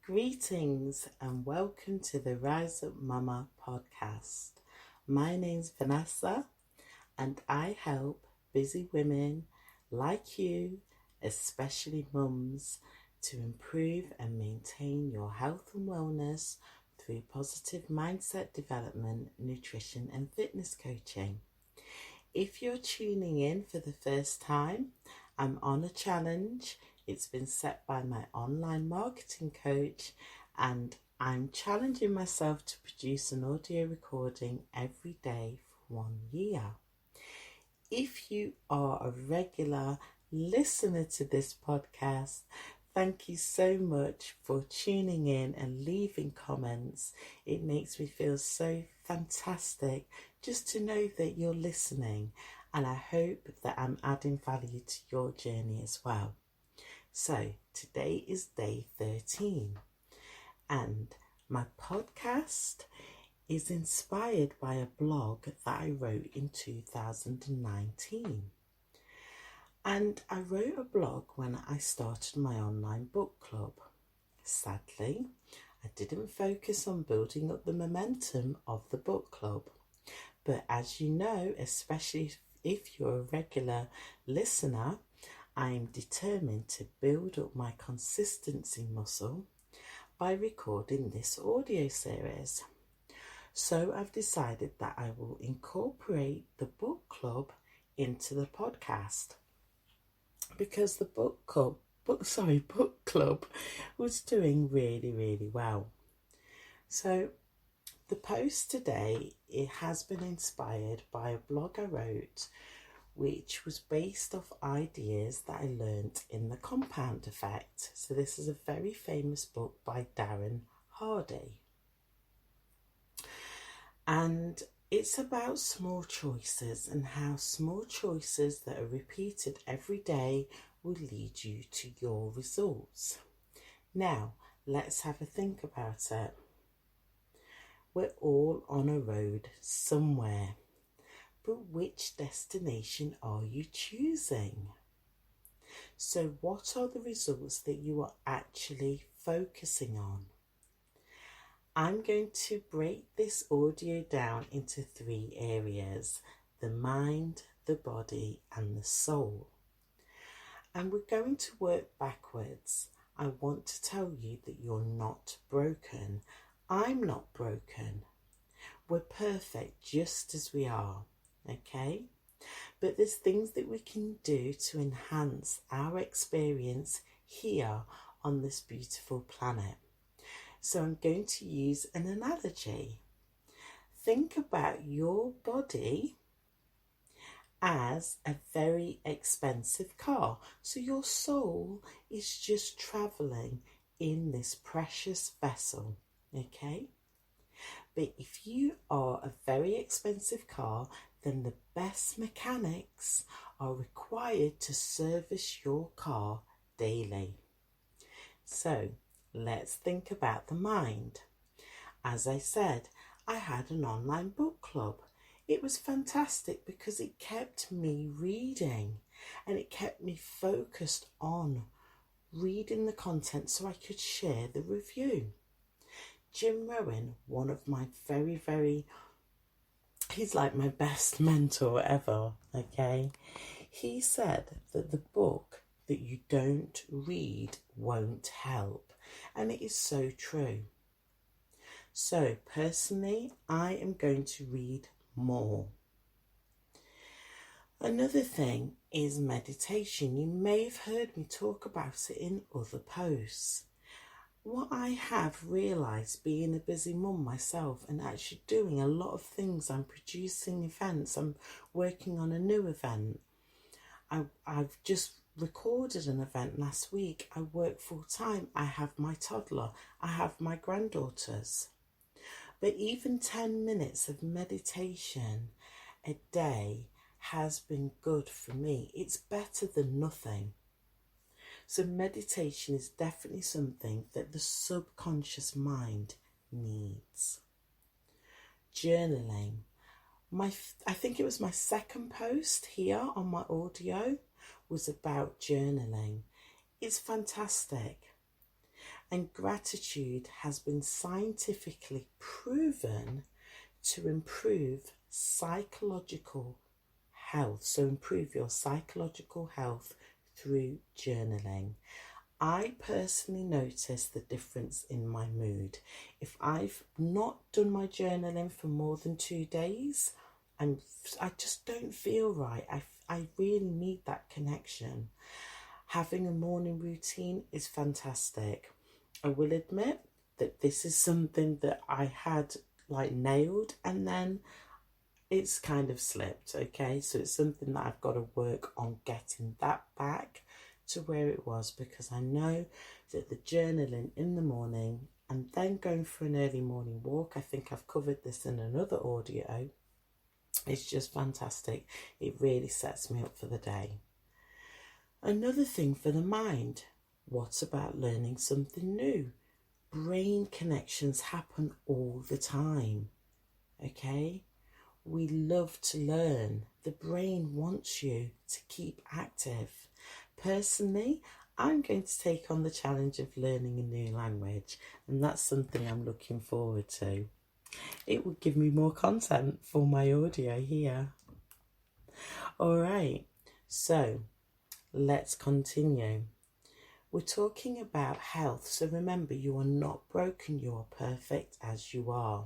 Greetings and welcome to the Rise Up Mama podcast. My name's Vanessa and I help busy women like you, especially mums, to improve and maintain your health and wellness through positive mindset development, nutrition and fitness coaching. If you're tuning in for the first time, I'm on a challenge. It's been set by my online marketing coach, and I'm challenging myself to produce an audio recording every day for 1 year. If you are a regular listener to this podcast, thank you so much for tuning in and leaving comments. It makes me feel so fantastic just to know that you're listening, and I hope that I'm adding value to your journey as well. So today is day 13 and my podcast is inspired by a blog that I wrote in 2019. And I wrote a blog when I started my online book club. Sadly, I didn't focus on building up the momentum of the book club. But as you know, especially if you're a regular listener, I am determined to build up my consistency muscle by recording this audio series. So I've decided that I will incorporate the book club into the podcast because the book club was doing really well. So the post today, it has been inspired by a blog I wrote which was based off ideas that I learnt in The Compound Effect. So this is a very famous book by Darren Hardy. And it's about small choices and how small choices that are repeated every day will lead you to your results. Now, let's have a think about it. We're all on a road somewhere. But which destination are you choosing? So what are the results that you are actually focusing on? I'm going to break this audio down into 3 areas: the mind, the body and the soul. And we're going to work backwards. I want to tell you that you're not broken. I'm not broken. We're perfect just as we are. Okay, but there's things that we can do to enhance our experience here on this beautiful planet. So I'm going to use an analogy. Think about your body as a very expensive car. So your soul is just traveling in this precious vessel, okay? But if you are a very expensive car, then the best mechanics are required to service your car daily. So let's think about the mind. As I said, I had an online book club. It was fantastic because it kept me reading and it kept me focused on reading the content so I could share the review. Jim Rohn, one of my he's like my best mentor ever, okay? He said that the book that you don't read won't help, and it is so true. So personally, I am going to read more. Another thing is meditation. You may have heard me talk about it in other posts. What I have realised, being a busy mum myself and actually doing a lot of things, I'm producing events, I'm working on a new event. I've just recorded an event last week. I work full time. I have my toddler. I have my granddaughters. But even 10 minutes of meditation a day has been good for me. It's better than nothing. So meditation is definitely something that the subconscious mind needs. Journaling. I think it was my second post here on my audio was about journaling. It's fantastic. And gratitude has been scientifically proven to improve psychological health. So improve your psychological health through journaling. I personally notice the difference in my mood. If I've not done my journaling for more than 2 days, I just don't feel right. I really need that connection. Having a morning routine is fantastic. I will admit that this is something that I had nailed, and then it's kind of slipped, okay? So it's something that I've got to work on getting that back to where it was, because I know that the journaling in the morning and then going for an early morning walk, I think I've covered this in another audio, it's just fantastic. It really sets me up for the day. Another thing for the mind, what about learning something new? Brain connections happen all the time, okay? We love to learn. The brain wants you to keep active. Personally, I'm going to take on the challenge of learning a new language, and that's something I'm looking forward to. It would give me more content for my audio here. All right, so let's continue. We're talking about health, so remember, you are not broken, you are perfect as you are.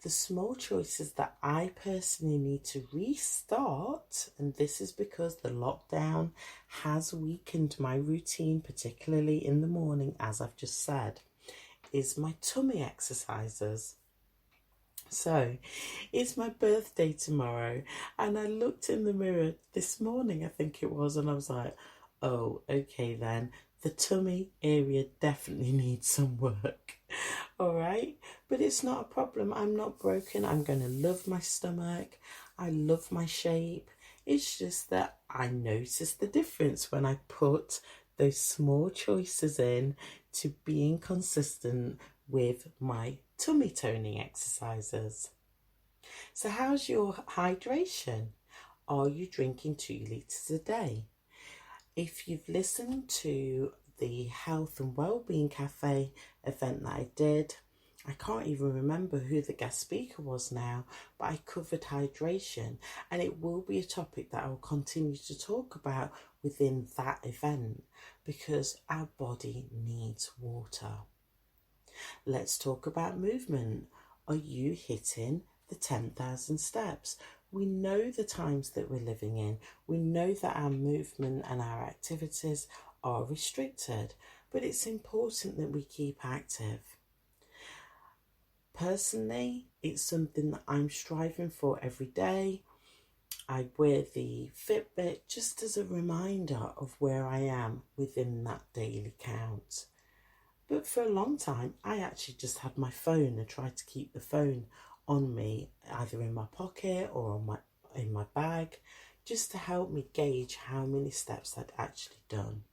The small choices that I personally need to restart, and this is because the lockdown has weakened my routine, particularly in the morning, as I've just said, is my tummy exercises. So it's my birthday tomorrow, and I looked in the mirror this morning, I think it was, and I was like, oh, okay then, the tummy area definitely needs some work. All right, but it's not a problem. I'm not broken. I'm going to love my stomach. I love my shape. It's just that I notice the difference when I put those small choices in to being consistent with my tummy toning exercises. So how's your hydration? Are you drinking 2 litres a day? If you've listened to the Health and Wellbeing Cafe event that I did, I can't even remember who the guest speaker was now, but I covered hydration, and it will be a topic that I will continue to talk about within that event, because our body needs water. Let's talk about movement. Are you hitting the 10,000 steps? We know the times that we're living in. We know that our movement and our activities are restricted, but it's important that we keep active. Personally, it's something that I'm striving for every day. I wear the Fitbit just as a reminder of where I am within that daily count. But for a long time, I actually just had my phone and tried to keep the phone on me, either in my pocket or in my bag, just to help me gauge how many steps I'd actually done.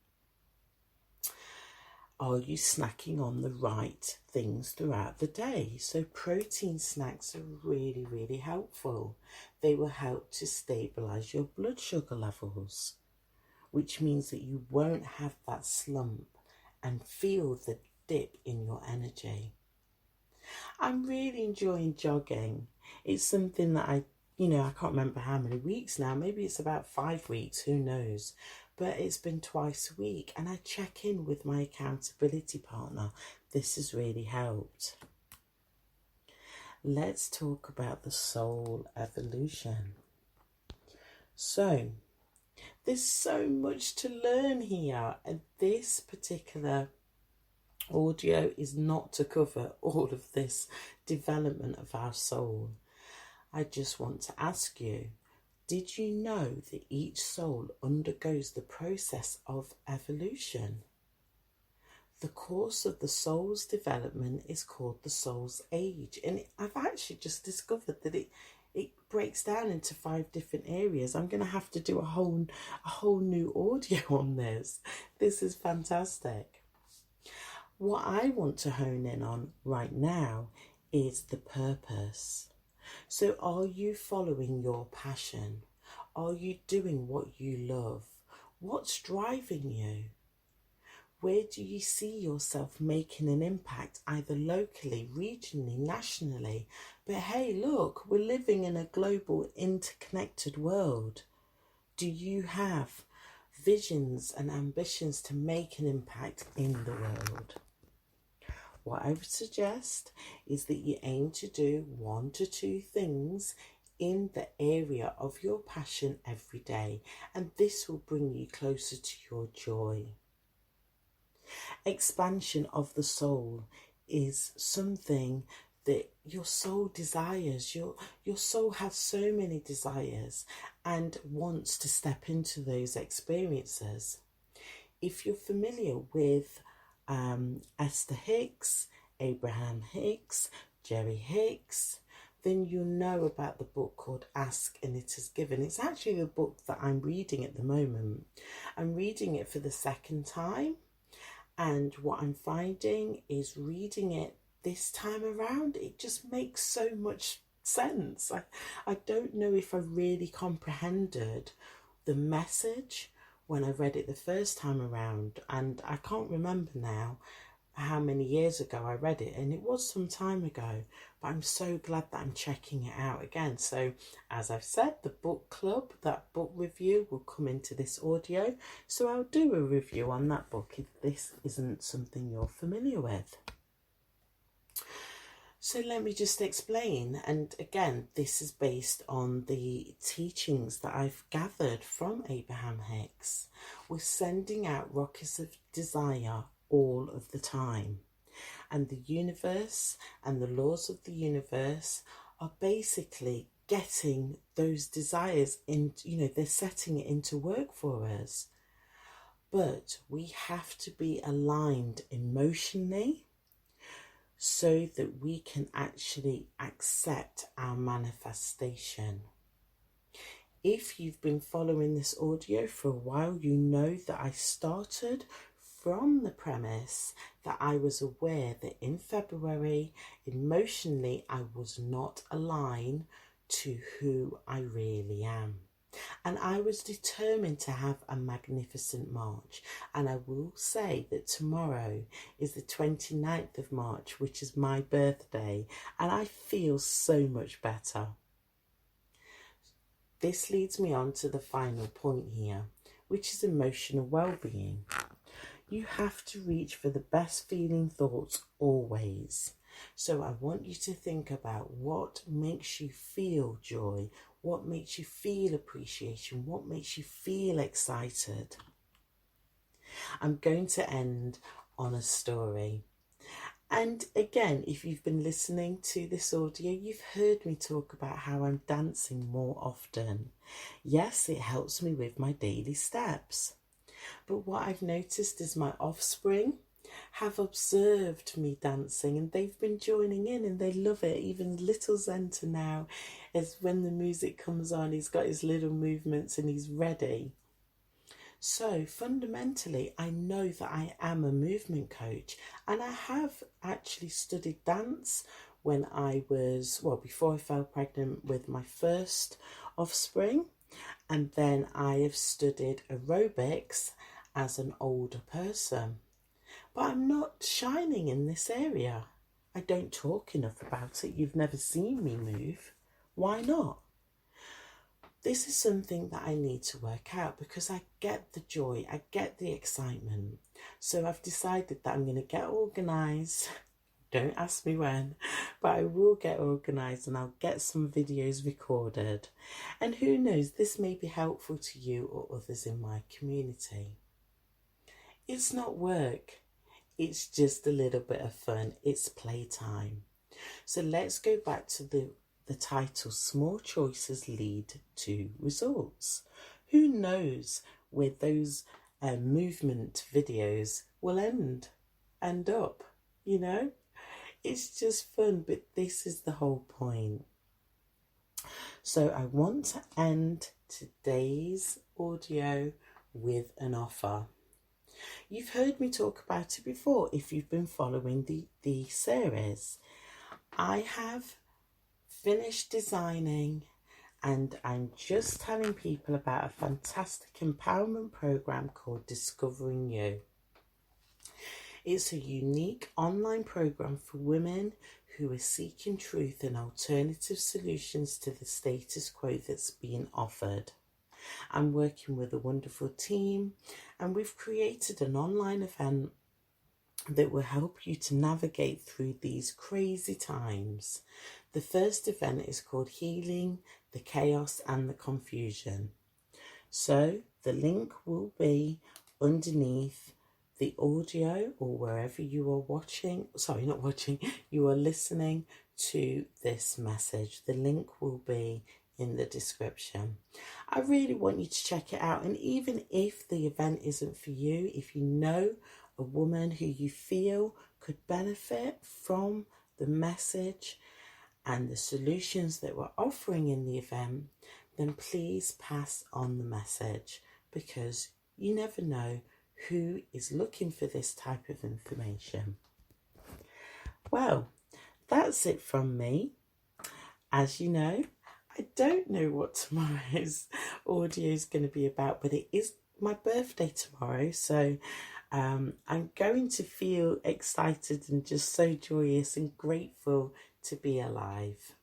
Are you snacking on the right things throughout the day? So protein snacks are really, really helpful. They will help to stabilize your blood sugar levels, which means that you won't have that slump and feel the dip in your energy. I'm really enjoying jogging. It's something that I can't remember how many weeks now. Maybe it's about 5 weeks, who knows? But it's been twice a week, and I check in with my accountability partner. This has really helped. Let's talk about the soul evolution. So, there's so much to learn here, and this particular audio is not to cover all of this development of our soul. I just want to ask you, did you know that each soul undergoes the process of evolution? The course of the soul's development is called the soul's age, and I've actually just discovered that it breaks down into 5 different areas. I'm going to have to do a whole new audio on this. This is fantastic. What I want to hone in on right now is the purpose. So are you following your passion? Are you doing what you love? What's driving you? Where do you see yourself making an impact, either locally, regionally, nationally? But hey, look, we're living in a global, interconnected world. Do you have visions and ambitions to make an impact in the world? What I would suggest is that you aim to do 1 to 2 things in the area of your passion every day, and this will bring you closer to your joy. Expansion of the soul is something that your soul desires. Your soul has so many desires and wants to step into those experiences. If you're familiar with Esther Hicks, Abraham Hicks, Jerry Hicks, then you'll know about the book called Ask and It Is Given. It's actually the book that I'm reading at the moment. I'm reading it for the second time, and what I'm finding is reading it this time around, it just makes so much sense. I don't know if I really comprehended the message when I read it the first time around, and I can't remember now how many years ago I read it, and it was some time ago, but I'm so glad that I'm checking it out again. So as I've said, the book club, that book review will come into this audio, so I'll do a review on that book if this isn't something you're familiar with. So let me just explain, and again, this is based on the teachings that I've gathered from Abraham Hicks. We're sending out rockets of desire all of the time, and the universe and the laws of the universe are basically getting those desires in, they're setting it into work for us. But we have to be aligned emotionally so that we can actually accept our manifestation. If you've been following this audio for a while, you know that I started from the premise that I was aware that in February, emotionally, I was not aligned to who I really am. And I was determined to have a magnificent March. And I will say that tomorrow is the 29th of March, which is my birthday. And I feel so much better. This leads me on to the final point here, which is emotional well-being. You have to reach for the best feeling thoughts always. So I want you to think about what makes you feel joy, what makes you feel appreciation, what makes you feel excited. I'm going to end on a story. And again, if you've been listening to this audio, you've heard me talk about how I'm dancing more often. Yes, it helps me with my daily steps. But what I've noticed is my offspring have observed me dancing, and they've been joining in and they love it. Even little Zenta now, as when the music comes on, he's got his little movements and he's ready. So fundamentally, I know that I am a movement coach, and I have actually studied dance when I was, before I fell pregnant with my first offspring. And then I have studied aerobics as an older person. But I'm not shining in this area. I don't talk enough about it. You've never seen me move. Why not? This is something that I need to work out because I get the joy, I get the excitement. So I've decided that I'm going to get organised. Don't ask me when, but I will get organised and I'll get some videos recorded. And who knows, this may be helpful to you or others in my community. It's not work, it's just a little bit of fun. It's playtime. So let's go back to the title, Small Choices Lead to Results. Who knows where those movement videos will end up, It's just fun, but this is the whole point. So I want to end today's audio with an offer. You've heard me talk about it before if you've been following the series. I have finished designing, and I'm just telling people about a fantastic empowerment program called Discovering You. It's a unique online program for women who are seeking truth and alternative solutions to the status quo that's being offered. I'm working with a wonderful team, and we've created an online event that will help you to navigate through these crazy times. The first event is called Healing the Chaos and the Confusion. So the link will be underneath the audio or wherever you are you are listening to this message. The link will be in the description. I really want you to check it out, and even if the event isn't for you, if you know a woman who you feel could benefit from the message and the solutions that we're offering in the event, then please pass on the message, because you never know who is looking for this type of information. Well, that's it from me. As you know, I don't know what tomorrow's audio is going to be about, but it is my birthday tomorrow, so I'm going to feel excited and just so joyous and grateful to be alive.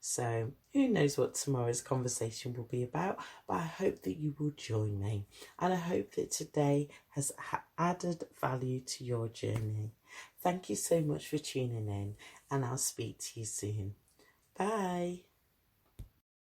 So who knows what tomorrow's conversation will be about, but I hope that you will join me, and I hope that today has added value to your journey. Thank you so much for tuning in, and I'll speak to you soon. Bye.